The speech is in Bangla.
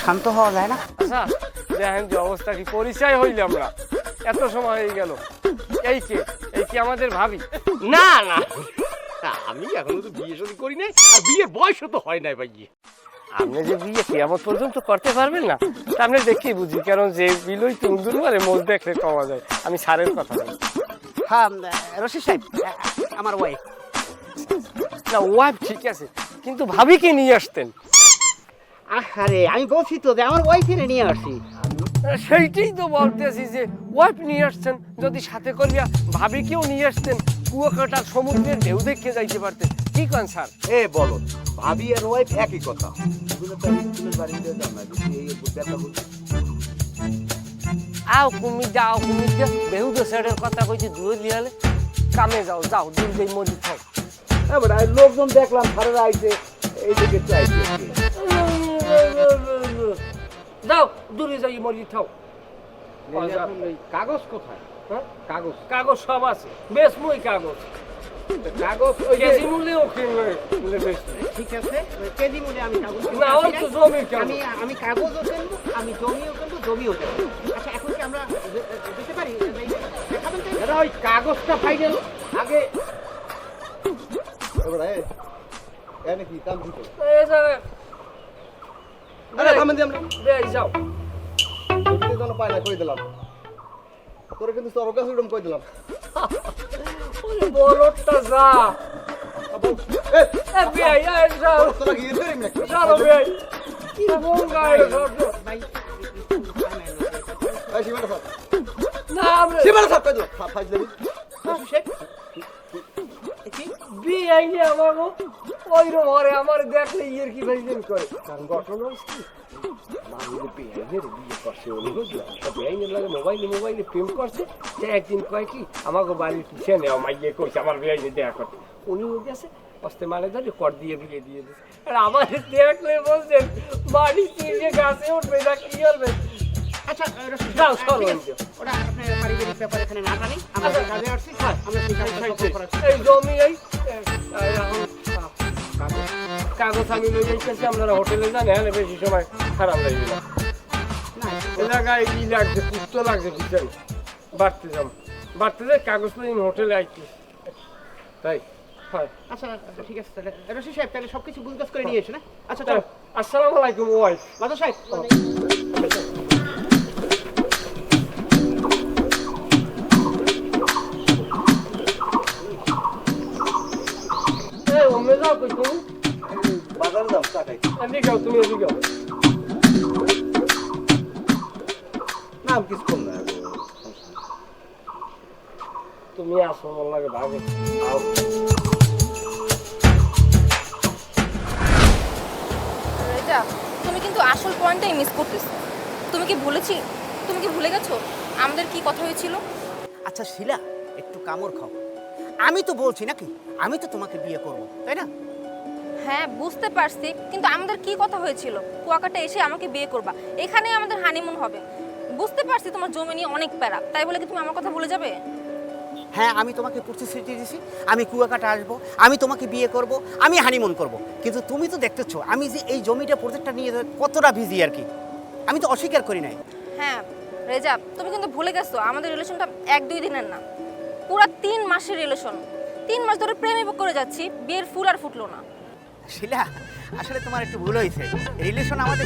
শান্ত হওয়া যায় না? আচ্ছা দেখেন যে অবস্থা কি, পরিচয় হইলে আমরা এত সময় হয়ে গেল। এই কি আমাদের ভাবি? না না, আমি এখনো তো বিয়ে শাদী করি নাই, আর বিয়ের বয়সও তো হয় নাই ভাই। আপনি যে বিয়ে কেমন পর্যন্ত করতে পারবেন না তা আপনি দেখি বুঝি, কারণ যে বিলই তুন্দুর মারে মোজ দেখলে কমা যায়। আমি স্যারের কথা বলি। হ্যাঁ রশিদ সাহেব, আমার ওয়াইফ। না ওয়াইফ ঠিক আছে, কিন্তু ভাবিকে নিয়ে আসতেন। আরে আমি বলছি তো যে আমার ওয়াইফের নিয়ে আসি। সেইটাই তো বলতেছি যে ওয়াইফ নিয়ে আসছেন, যদি সাথে করিয়া ভাবিকেও নিয়ে আসতেন, কুয়াকাটার সমুদ্রের ঢেউ দেখে যাইতে পারতেন। কি কন স্যার? এ বলো, ভাবি আর ওয়াইফ একই কথা। আও কুমির যা বেহু তো স্যারের কথা কইছি দূরে লিয়ালে কামে যাও দূর যাই মরি খাও। লোকজন দেখলাম সারেরা আইছে, এই দিকে চাইছে। যাও দূরে যাই মরি খাও। কাগজ কোথায়? হ্যাঁ কাগজ কাগজ সব আছে, বেশ মই কাগজ কাগজ ওই যে কেজি মূল্যে ওখানে বেশ। ঠিক আছে, কেজি মূল্যে আমি কাগজ কিনবো। না ওই তো জমি কেন? আমি কাগজও কিনবো, আমি জমিও কিনবো, জমিও কিনবো। আচ্ছা এখন কি আমরা যেতে পারি? দেখাবেন তো? দাদা ওই কাগজটা ফাইনাল আগে। এনে কি কাম দিতে? এই যাবে আরে থামেন দি আমরা। দেই যাও। জমিতে যেন পায় না কই দিলাম। তোরে কিন্তু তোর কাছে উড়ম কই দিলাম। ওই বড়টা যা। এ এ বিয়াই এই যাও। তোরা গিয়ে ধরে না। চলো বিয়াই। কি বঙ্গা এর সব। ভাই এই সীমানা স্যার। না আমরা সীমানা স্যার কই দিলাম। ফাইজ দেবি। রশিদ সাহেব, বিয়াই নিয়ে আমাগো ওইরকম ওরে আমার দেখলে ইয়ের কি ভাইজেন করে। কারণ ঘটনা হচ্ছে কি, মামির বিয়াইনের বিয়ে করছে উনি বুঝলেন। তা বিয়াইনের লাগে মোবাইলে প্রেম করছে। সে একদিন কয় কি আমাকে বাড়ির পিছনে মাইয়ে কইছে আমার বিয়াইনে দেখা করতে। উনিও গেছে অস্তে মানে ধরে কর দিয়ে বিয়ে দিয়ে দিচ্ছে। আর আমার দেখলে বলছেন বাড়ি চিনে গাছে উঠবে না কি করবে। আচ্ছা রশিদ যাও, সাহেব, চলো, ঠিক আছে। ওটা আপনার পারিবারিক ব্যাপার এখানে না টানি, আমরা আচ্ছা, কাজে আসছি। আমরা সেই কাজটা সম্পন্ন করার চেষ্টা এই জমি এই কাগজ আমি লই যাইতেছি। আপনারা হোটেলে যান, এখানে বেশি সময় খারাপ লাগবে না। না, এলাকায় ই লাগছে, কুত্ত লাগছে বুঝছেন। বাড়তে যাই কাগজ লই হোটেলে আইছি। তাই হয়। আচ্ছা ঠিক আছে তাহলে রশিদ সাহেব, তাহলে সবকিছু বুঝগাছ করে নিয়ে এসে না? আচ্ছা চলো। আসসালামু আলাইকুম ওয়াইফ। মাধব সাহেব, এই ওমে যাও কই তুমি? বাজারে দাও টাকাই। এদিকে যাও, তুমি এদিকে যাও। না আমি কিছু কম না। তুমি আসো আমার লাগে ভাগে। রেজা, তুমি কিন্তু আসল পয়েন্টটাই মিস করতেছো। তুমি কি ভুলে গেছো আমাদের কি কথা হয়েছিল? আচ্ছা শিলা, একটু কামড় খাও। আমি তো বলছি নাকি, আমি তো তোমাকে বিয়ে করব, তাই না? হ্যাঁ বুঝতে পারছি, কিন্তু আমাদের কি কথা হয়েছিল? কুয়াকাটা এসে আমাকে বিয়ে করবা, এখানেই আমাদের হানিমুন হবে। বুঝতে পারছি তোমার জমি নিয়ে অনেক প্যারা, তাই বলে কি তুমি আমার কথা ভুলে যাবে? হ্যাঁ আমি তোমাকে প্রতিশ্রুতি দিয়েছি, আমি কুয়াকাটা আসবো, আমি তোমাকে বিয়ে করব, আমি হানিমুন করব। কিন্তু তুমি তো দেখতেছো আমি যে এই জমিটা প্রজেক্টটা নিয়ে কতটা বিজি আর কি, আমি তো অস্বীকার করি নাই। হ্যাঁ রেজা, তুমি কিন্তু ভুলে গেছো আমাদের রিলেশনটা 1-2 দিনের না, পুরো 3 মাসের রিলেশন। 3 মাস ধরে প্রেমে করে যাচ্ছি, বিয়ের ফুল আর ফুটলো না। শিলা, আসলে তোমার একটু ভুল হয়েছে। রিলেশন আমাদের